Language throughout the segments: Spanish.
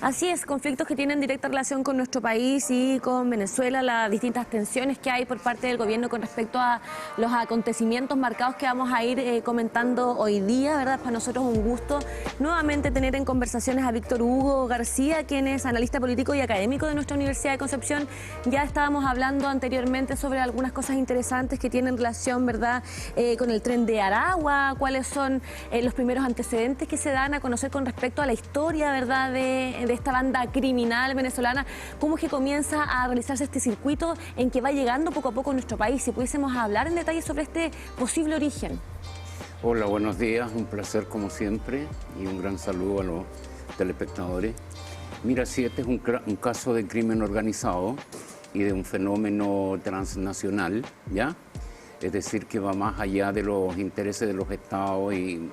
Así es, conflictos que tienen directa relación con nuestro país y con Venezuela, las distintas tensiones que hay por parte del gobierno con respecto a los acontecimientos marcados que vamos a ir comentando hoy día, ¿verdad? Para nosotros un gusto nuevamente tener en conversaciones a Víctor Hugo García, quien es analista político y académico de nuestra Universidad de Concepción. Ya estábamos hablando anteriormente sobre algunas cosas interesantes que tienen relación, ¿verdad?, con el tren de Aragua, cuáles son los primeros antecedentes que se dan a conocer con respecto a la historia, ¿verdad?, de esta banda criminal venezolana, cómo es que comienza a realizarse este circuito en que va llegando poco a poco a nuestro país. Si pudiésemos hablar en detalle sobre este posible origen. Hola, buenos días, un placer como siempre y un gran saludo a los telespectadores. Mira, sí, este es un caso de crimen organizado y de un fenómeno transnacional, ¿ya? Es decir, que va más allá de los intereses de los estados y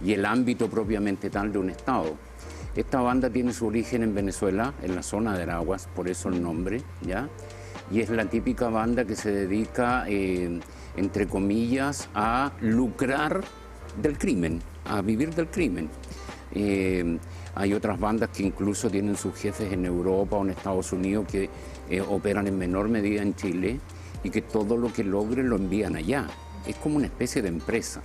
el ámbito propiamente tal de un estado. Esta banda tiene su origen en Venezuela, en la zona de Araguas, por eso el nombre, ¿ya? Y es la típica banda que se dedica, entre comillas, a lucrar del crimen, a vivir del crimen. Hay otras bandas que incluso tienen sus jefes en Europa o en Estados Unidos que operan en menor medida en Chile y que todo lo que logren lo envían allá. Es como una especie de empresa.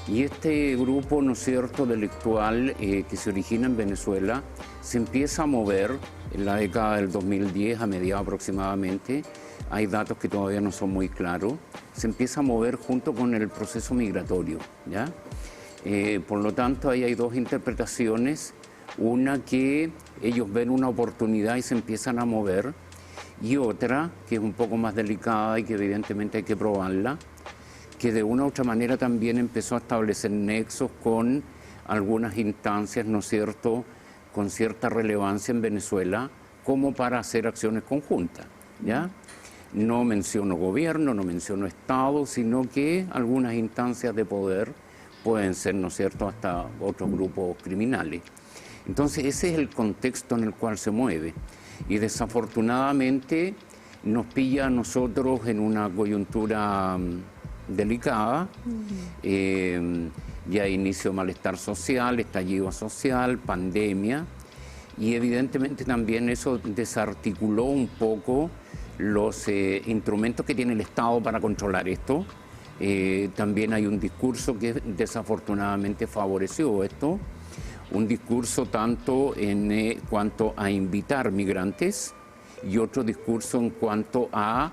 Y este grupo, ¿no es cierto?, delictual que se origina en Venezuela, se empieza a mover en la década del 2010, a mediados aproximadamente. Hay datos que todavía no son muy claros. Se empieza a mover junto con el proceso migratorio, ¿ya? Por lo tanto, ahí hay dos interpretaciones. Una, que ellos ven una oportunidad y se empiezan a mover, y otra, que es un poco más delicada y que evidentemente hay que probarla, que de una u otra manera también empezó a establecer nexos con algunas instancias, ¿no es cierto?, con cierta relevancia en Venezuela, como para hacer acciones conjuntas, ¿ya? No menciono gobierno, no menciono Estado, sino que algunas instancias de poder pueden ser, ¿no es cierto?, hasta otros grupos criminales. Entonces ese es el contexto en el cual se mueve, y desafortunadamente nos pilla a nosotros en una coyuntura delicada. Ya inicio malestar social, estallido social, pandemia, y evidentemente también eso desarticuló un poco los instrumentos que tiene el Estado para controlar esto. También hay un discurso que desafortunadamente favoreció esto, un discurso tanto en cuanto a invitar migrantes y otro discurso en cuanto a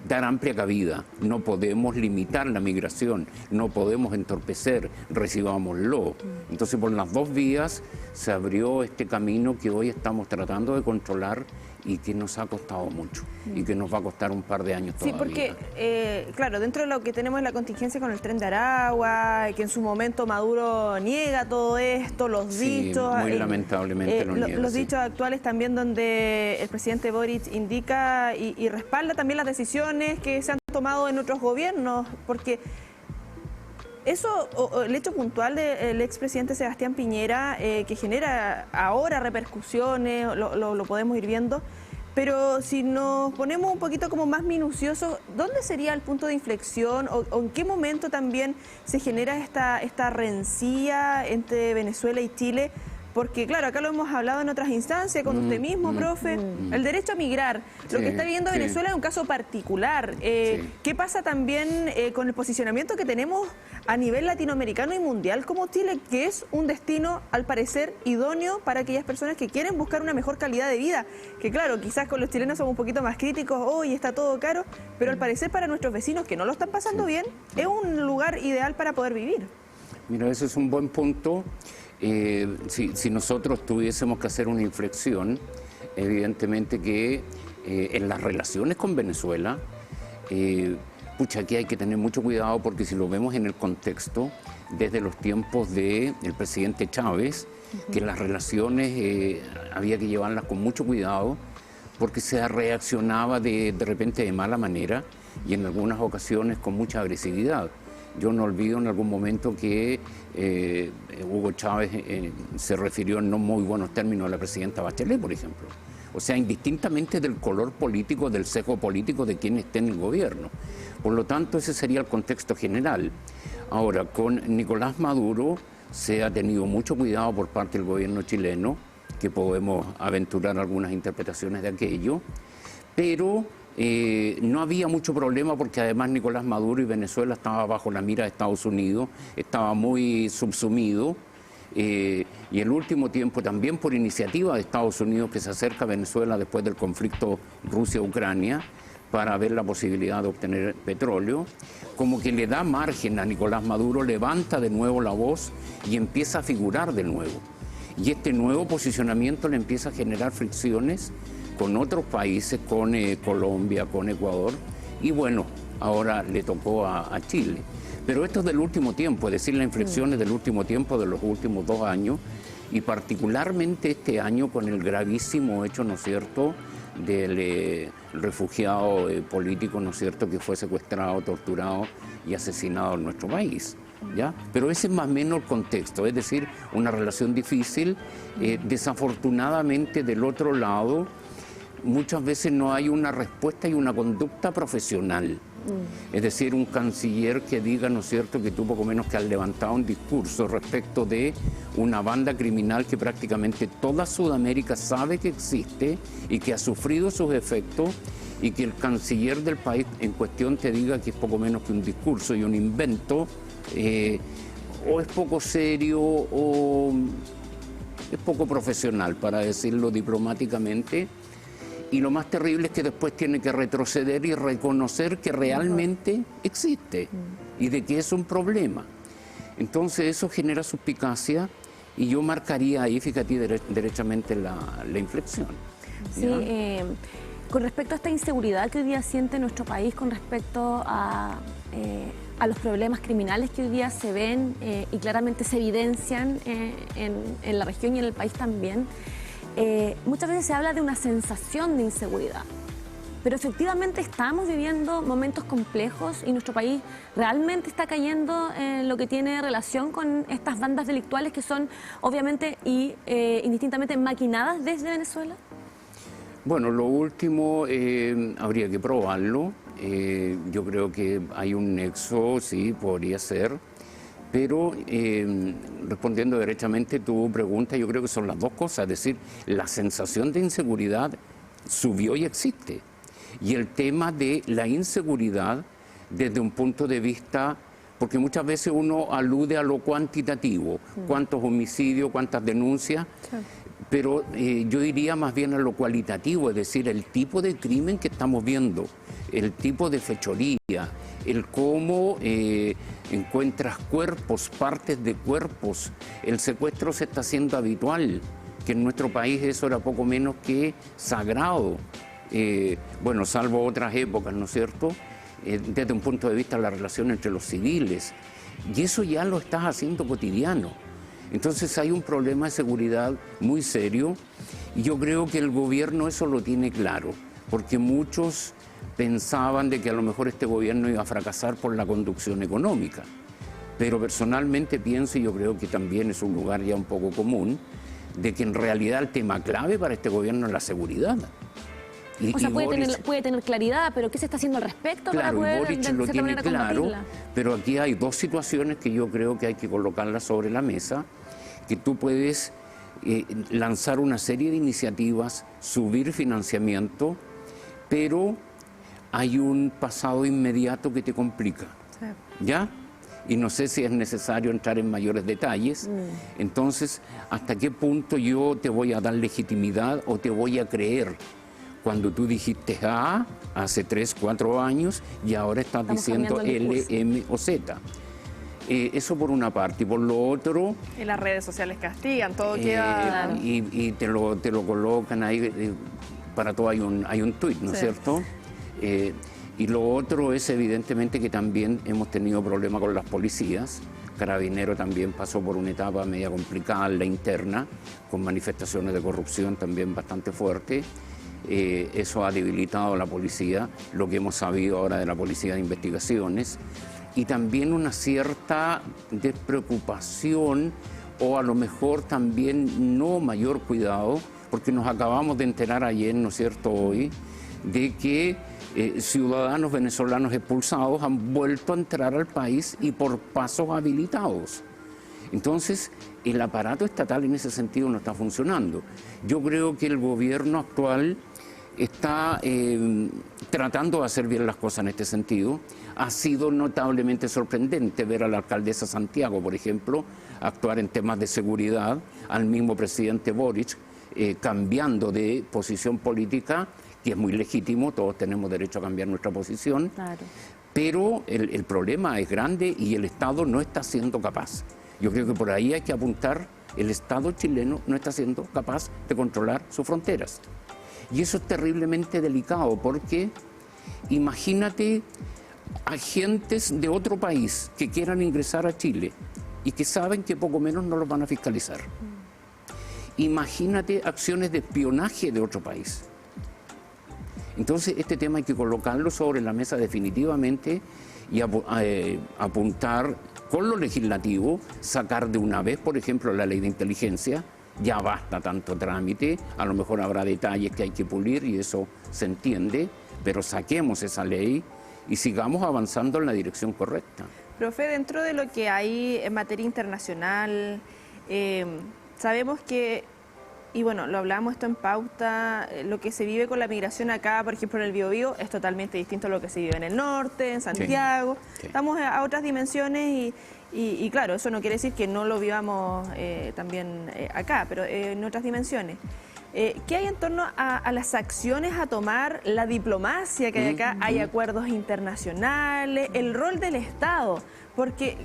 dar amplia cabida. No podemos limitar la migración, no podemos entorpecer, recibámoslo. Entonces, por las dos vías se abrió este camino que hoy estamos tratando de controlar y que nos ha costado mucho y que nos va a costar un par de años todavía. Sí, porque, claro, dentro de lo que tenemos la contingencia con el tren de Aragua, que en su momento Maduro niega todo esto, los dichos... muy lamentablemente lo niega. Los dichos actuales también, donde el presidente Boric indica y respalda también las decisiones que se han tomado en otros gobiernos, porque... Eso, el hecho puntual del expresidente Sebastián Piñera, que genera ahora repercusiones, lo podemos ir viendo, pero si nos ponemos un poquito como más minuciosos, ¿dónde sería el punto de inflexión o en qué momento también se genera esta rencilla entre Venezuela y Chile? Porque, claro, acá lo hemos hablado en otras instancias, con usted mismo, profe, el derecho a migrar. Lo que está viviendo Venezuela es un caso particular. ¿Qué pasa también con el posicionamiento que tenemos a nivel latinoamericano y mundial como Chile, que es un destino, al parecer, idóneo para aquellas personas que quieren buscar una mejor calidad de vida? Que, claro, quizás con los chilenos somos un poquito más críticos, hoy está todo caro, pero al parecer para nuestros vecinos que no lo están pasando bien, es un lugar ideal para poder vivir. Mira, ese es un buen punto. Si nosotros tuviésemos que hacer una inflexión, evidentemente que en las relaciones con Venezuela, aquí hay que tener mucho cuidado, porque si lo vemos en el contexto, desde los tiempos del presidente Chávez, que las relaciones había que llevarlas con mucho cuidado, porque se reaccionaba de repente de mala manera y en algunas ocasiones con mucha agresividad. Yo no olvido en algún momento que Hugo Chávez se refirió en no muy buenos términos a la presidenta Bachelet, por ejemplo. O sea, indistintamente del color político, del sesgo político de quien esté en el gobierno. Por lo tanto, ese sería el contexto general. Ahora, con Nicolás Maduro se ha tenido mucho cuidado por parte del gobierno chileno, que podemos aventurar algunas interpretaciones de aquello, pero no había mucho problema porque además Nicolás Maduro y Venezuela estaba bajo la mira de Estados Unidos, estaba muy subsumido, y el último tiempo también por iniciativa de Estados Unidos, que se acerca a Venezuela después del conflicto Rusia-Ucrania para ver la posibilidad de obtener petróleo, como que le da margen a Nicolás Maduro, levanta de nuevo la voz y empieza a figurar de nuevo. Y este nuevo posicionamiento le empieza a generar fricciones con otros países, con Colombia, con Ecuador, y bueno, ahora le tocó a Chile. Pero esto es del último tiempo, es decir, la inflexión es del último tiempo, de los últimos 2 años, y particularmente este año con el gravísimo hecho, ¿no es cierto?, del refugiado político, ¿no es cierto?, que fue secuestrado, torturado y asesinado en nuestro país, ¿ya? Pero ese es más o menos el contexto, es decir, una relación difícil. Desafortunadamente, del otro lado, muchas veces no hay una respuesta y una conducta profesional. Es decir, un canciller que diga, ¿no es cierto?, que tú poco menos que has levantado un discurso respecto de una banda criminal que prácticamente toda Sudamérica sabe que existe y que ha sufrido sus efectos, y que el canciller del país en cuestión te diga que es poco menos que un discurso y un invento, o es poco serio o es poco profesional, para decirlo diplomáticamente. Y lo más terrible es que después tiene que retroceder y reconocer que realmente existe y de que es un problema. Entonces eso genera suspicacia, y yo marcaría ahí, fíjate, derechamente la inflexión. Sí, con respecto a esta inseguridad que hoy día siente nuestro país con respecto a los problemas criminales que hoy día se ven y claramente se evidencian en la región y en el país también, muchas veces se habla de una sensación de inseguridad, pero efectivamente estamos viviendo momentos complejos y nuestro país realmente está cayendo en lo que tiene relación con estas bandas delictuales que son obviamente y indistintamente maquinadas desde Venezuela. Bueno, lo último habría que probarlo. Yo creo que hay un nexo, sí, podría ser. Pero respondiendo derechamente tu pregunta, yo creo que son las dos cosas. Es decir, la sensación de inseguridad subió y existe. Y el tema de la inseguridad desde un punto de vista, porque muchas veces uno alude a lo cuantitativo, cuántos homicidios, cuántas denuncias, pero yo diría más bien a lo cualitativo, es decir, el tipo de crimen que estamos viendo, el tipo de fechoría, el cómo encuentras cuerpos, partes de cuerpos. El secuestro se está haciendo habitual, que en nuestro país eso era poco menos que sagrado. Bueno, salvo otras épocas, ¿no es cierto?, desde un punto de vista de la relación entre los civiles. Y eso ya lo estás haciendo cotidiano. Entonces hay un problema de seguridad muy serio, y yo creo que el gobierno eso lo tiene claro, porque muchos pensaban de que a lo mejor este gobierno iba a fracasar por la conducción económica. Pero personalmente pienso, y yo creo que también es un lugar ya un poco común, de que en realidad el tema clave para este gobierno es la seguridad. O sea, puede tener claridad, pero ¿qué se está haciendo al respecto para poder, Boric de lo cierta tiene manera, claro, combatirla? pero aquí hay dos situaciones que yo creo que hay que colocarlas sobre la mesa, que tú puedes lanzar una serie de iniciativas, subir financiamiento, pero hay un pasado inmediato que te complica, ¿ya? Y no sé si es necesario entrar en mayores detalles. Entonces, ¿hasta qué punto yo te voy a dar legitimidad o te voy a creer cuando tú dijiste A hace 3, 4 años y ahora estás diciendo L, M o Z? Eso por una parte. Y por lo otro... Y las redes sociales castigan, todo queda... Y te lo colocan ahí, para todo hay un tuit, ¿no es cierto? Y lo otro es evidentemente que también hemos tenido problemas con las policías. Carabinero también pasó por una etapa media complicada, la interna, con manifestaciones de corrupción también bastante fuertes. Eso ha debilitado a la policía, lo que hemos sabido ahora de la Policía de Investigaciones, y también una cierta despreocupación, o a lo mejor también no mayor cuidado, porque nos acabamos de enterar ayer, ¿no es cierto?, hoy, de que ciudadanos venezolanos expulsados han vuelto a entrar al país y por pasos habilitados. Entonces, el aparato estatal en ese sentido no está funcionando. Yo creo que el gobierno actual está tratando de hacer bien las cosas en este sentido. Ha sido notablemente sorprendente ver a la alcaldesa Santiago, por ejemplo, actuar en temas de seguridad, al mismo presidente Boric, cambiando de posición política, que es muy legítimo, todos tenemos derecho a cambiar nuestra posición, Claro. pero el problema es grande y el Estado no está siendo capaz. Yo creo que por ahí hay que apuntar, el Estado chileno no está siendo capaz de controlar sus fronteras. Y eso es terriblemente delicado porque imagínate agentes de otro país que quieran ingresar a Chile y que saben que poco menos no los van a fiscalizar. Imagínate acciones de espionaje de otro país. Entonces este tema hay que colocarlo sobre la mesa definitivamente y apuntar con lo legislativo, sacar de una vez, por ejemplo, la ley de inteligencia. Ya basta tanto trámite, a lo mejor habrá detalles que hay que pulir y eso se entiende, pero saquemos esa ley y sigamos avanzando en la dirección correcta. Profe, dentro de lo que hay en materia internacional, sabemos que, y bueno, lo hablamos esto en pauta, lo que se vive con la migración acá, por ejemplo en el Biobío, es totalmente distinto a lo que se vive en el norte, en Santiago. Sí. Estamos a otras dimensiones y claro, eso no quiere decir que no lo vivamos también acá, pero en otras dimensiones. ¿Qué hay en torno a las acciones a tomar, la diplomacia que hay acá? Hay acuerdos internacionales, el rol del Estado, porque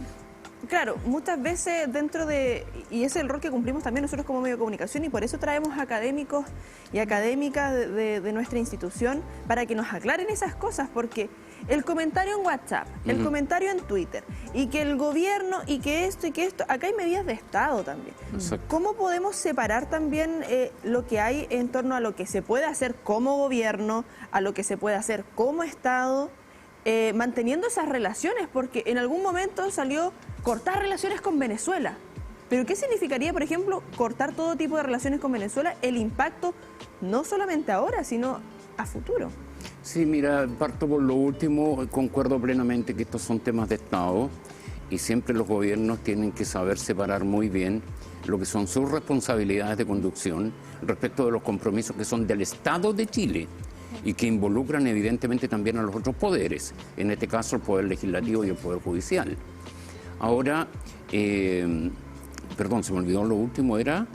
claro, muchas veces dentro de, y ese es el rol que cumplimos también nosotros como medio de comunicación y por eso traemos académicos y académicas de nuestra institución para que nos aclaren esas cosas, porque el comentario en WhatsApp, el comentario en Twitter, y que el gobierno, y que esto, acá hay medidas de Estado también. Exacto. ¿Cómo podemos separar también lo que hay en torno a lo que se puede hacer como gobierno, a lo que se puede hacer como Estado, manteniendo esas relaciones? Porque en algún momento salió cortar relaciones con Venezuela. ¿Pero qué significaría, por ejemplo, cortar todo tipo de relaciones con Venezuela? El impacto no solamente ahora, sino a futuro. Sí, mira, parto por lo último, concuerdo plenamente que estos son temas de Estado y siempre los gobiernos tienen que saber separar muy bien lo que son sus responsabilidades de conducción respecto de los compromisos que son del Estado de Chile y que involucran evidentemente también a los otros poderes, en este caso el Poder Legislativo y el Poder Judicial. Ahora, perdón, se me olvidó lo último, era...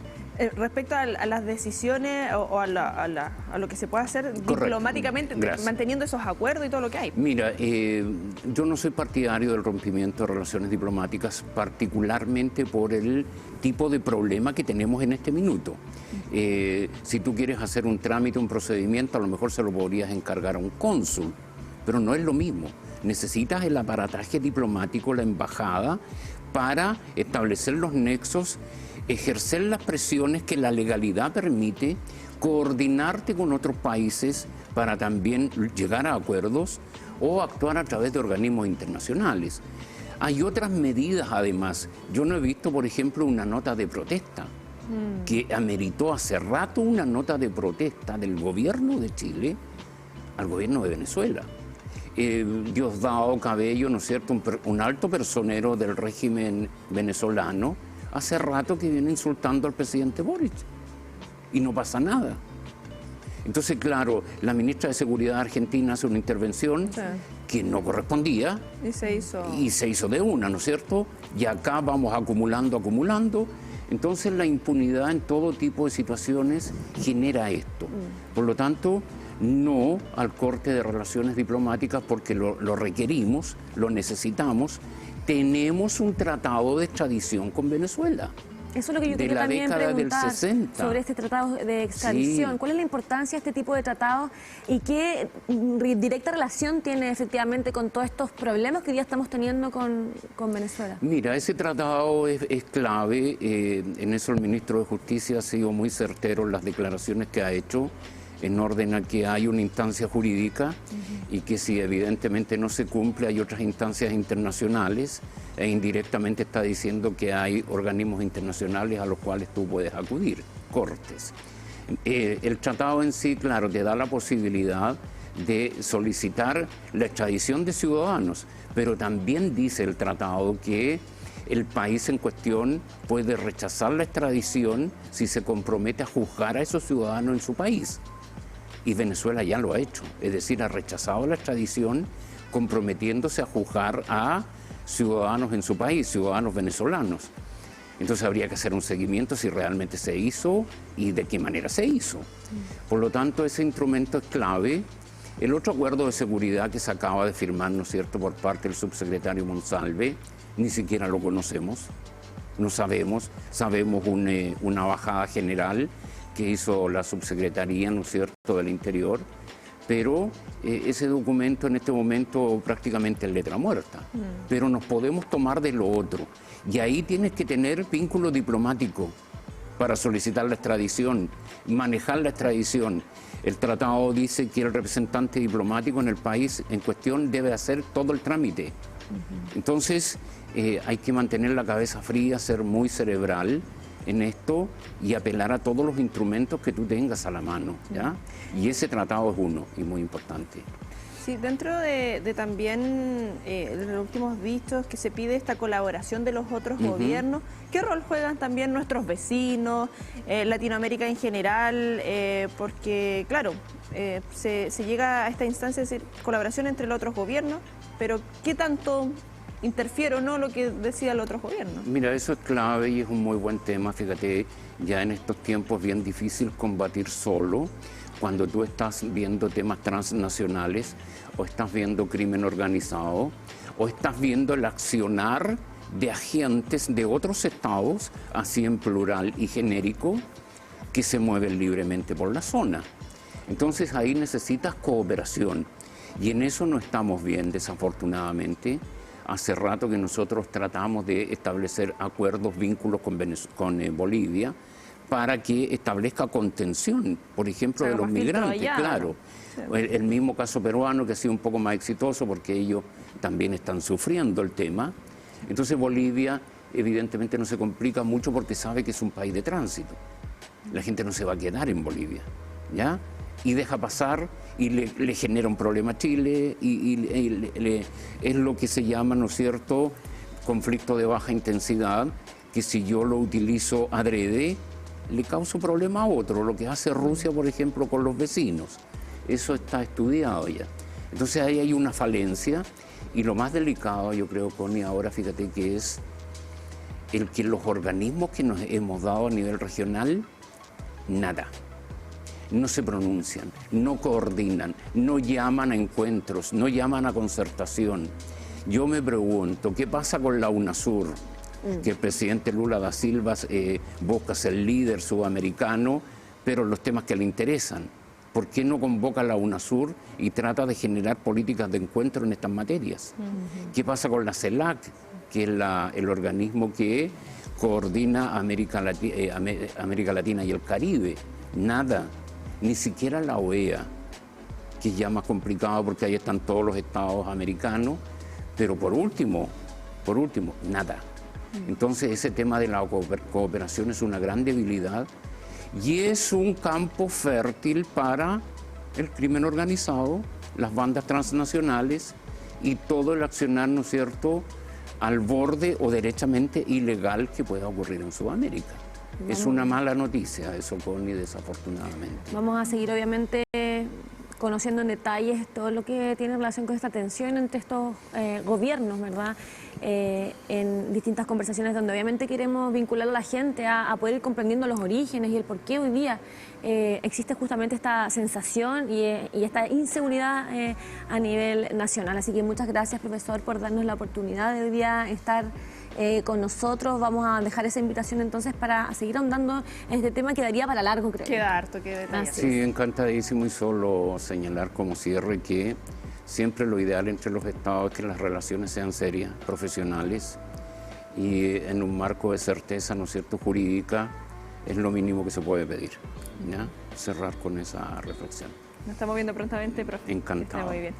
Respecto a las decisiones o a lo que se puede hacer diplomáticamente, manteniendo esos acuerdos y todo lo que hay. Mira, yo no soy partidario del rompimiento de relaciones diplomáticas, particularmente por el tipo de problema que tenemos en este minuto. Si tú quieres hacer un trámite, un procedimiento, a lo mejor se lo podrías encargar a un cónsul, pero no es lo mismo. Necesitas el aparataje diplomático, la embajada, para establecer los nexos, ejercer las presiones que la legalidad permite, coordinarte con otros países para también llegar a acuerdos o actuar a través de organismos internacionales. Hay otras medidas además. Yo no he visto, por ejemplo, una nota de protesta que ameritó hace rato una nota de protesta del gobierno de Chile al gobierno de Venezuela. Diosdado Cabello, ¿no es cierto?, un alto personero del régimen venezolano, hace rato que viene insultando al presidente Boric y no pasa nada. Entonces, claro, la ministra de Seguridad argentina hace una intervención que no correspondía y se hizo de una, ¿no es cierto? Y acá vamos acumulando. Entonces, la impunidad en todo tipo de situaciones genera esto. Por lo tanto, no al corte de relaciones diplomáticas porque lo requerimos, lo necesitamos. Tenemos un tratado de extradición con Venezuela. Eso es lo que yo quería también preguntar sobre este tratado de extradición. Sí. ¿Cuál es la importancia de este tipo de tratados y qué directa relación tiene efectivamente con todos estos problemas que hoy día estamos teniendo con Venezuela? Mira, ese tratado es clave. En eso el ministro de Justicia ha sido muy certero en las declaraciones que ha hecho, en orden a que hay una instancia jurídica y que si evidentemente no se cumple hay otras instancias internacionales e indirectamente está diciendo que hay organismos internacionales a los cuales tú puedes acudir, cortes. El tratado en sí, claro, te da la posibilidad de solicitar la extradición de ciudadanos, pero también dice el tratado que el país en cuestión puede rechazar la extradición si se compromete a juzgar a esos ciudadanos en su país. Y Venezuela ya lo ha hecho, es decir, ha rechazado la extradición comprometiéndose a juzgar a ciudadanos en su país, ciudadanos venezolanos. Entonces habría que hacer un seguimiento si realmente se hizo y de qué manera se hizo. Por lo tanto, ese instrumento es clave. El otro acuerdo de seguridad que se acaba de firmar, ¿no es cierto?, por parte del subsecretario Monsalve, ni siquiera lo conocemos, no sabemos. Sabemos una bajada general que hizo la subsecretaría, ¿no es cierto?, del Interior, pero ese documento en este momento prácticamente es letra muerta. Pero nos podemos tomar de lo otro. Y ahí tienes que tener vínculo diplomático para solicitar la extradición, manejar la extradición. El tratado dice que el representante diplomático en el país en cuestión debe hacer todo el trámite. Entonces hay que mantener la cabeza fría, ser muy cerebral en esto y apelar a todos los instrumentos que tú tengas a la mano, ¿ya? Y ese tratado es uno y muy importante. Sí, dentro de también los últimos dichos que se pide esta colaboración de los otros gobiernos, ¿qué rol juegan también nuestros vecinos, Latinoamérica en general? Porque, claro, se llega a esta instancia de decir colaboración entre los otros gobiernos, pero ¿qué tanto interfiere o no lo que decida el otro gobierno? Mira, eso es clave y es un muy buen tema. Fíjate, ya en estos tiempos es bien difícil combatir solo. Cuando tú estás viendo temas transnacionales o estás viendo crimen organizado o estás viendo el accionar de agentes de otros estados, así en plural y genérico, que se mueven libremente por la zona. Entonces ahí necesitas cooperación y en eso no estamos bien, desafortunadamente. Hace rato que nosotros tratamos de establecer acuerdos, vínculos con Bolivia, para que establezca contención, por ejemplo, de los migrantes, claro. Sí. El mismo caso peruano, que ha sido un poco más exitoso porque ellos también están sufriendo el tema. Entonces Bolivia evidentemente no se complica mucho porque sabe que es un país de tránsito. La gente no se va a quedar en Bolivia, ¿ya? Y deja pasar y le genera un problema a Chile es lo que se llama, ¿no es cierto?, conflicto de baja intensidad, que si yo lo utilizo adrede, le causa problema a otro, lo que hace Rusia, por ejemplo, con los vecinos. Eso está estudiado ya. Entonces ahí hay una falencia y lo más delicado, yo creo, Connie, ahora fíjate que es el que los organismos que nos hemos dado a nivel regional, nada. No se pronuncian, no coordinan, no llaman a encuentros, no llaman a concertación. Yo me pregunto, ¿qué pasa con la UNASUR? Que el presidente Lula da Silva busca ser líder sudamericano, pero los temas que le interesan. ¿Por qué no convoca a la UNASUR y trata de generar políticas de encuentro en estas materias? ¿Qué pasa con la CELAC, que es el organismo que coordina América Latina y el Caribe? Nada, ni siquiera la OEA, que es ya más complicado porque ahí están todos los estados americanos, pero por último, nada. Entonces ese tema de la cooperación es una gran debilidad y es un campo fértil para el crimen organizado, las bandas transnacionales y todo el accionar, ¿no es cierto?, al borde o derechamente ilegal que pueda ocurrir en Sudamérica. Es una mala noticia eso, Connie, desafortunadamente. Vamos a seguir obviamente conociendo en detalles todo lo que tiene relación con esta tensión entre estos gobiernos, ¿verdad? En distintas conversaciones donde obviamente queremos vincular a la gente a poder ir comprendiendo los orígenes y el por qué hoy día existe justamente esta sensación y esta inseguridad a nivel nacional. Así que muchas gracias, profesor, por darnos la oportunidad de hoy día estar con nosotros. Vamos a dejar esa invitación entonces para seguir ahondando en este tema que daría para largo, creo. Queda harto, qué detalle. Sí, encantadísimo, y solo señalar como cierre que siempre lo ideal entre los estados es que las relaciones sean serias, profesionales y en un marco de certeza, ¿no es cierto?, jurídica, es lo mínimo que se puede pedir, ¿ya? Cerrar con esa reflexión. Nos estamos viendo prontamente, profe. Encantado. Está muy bien.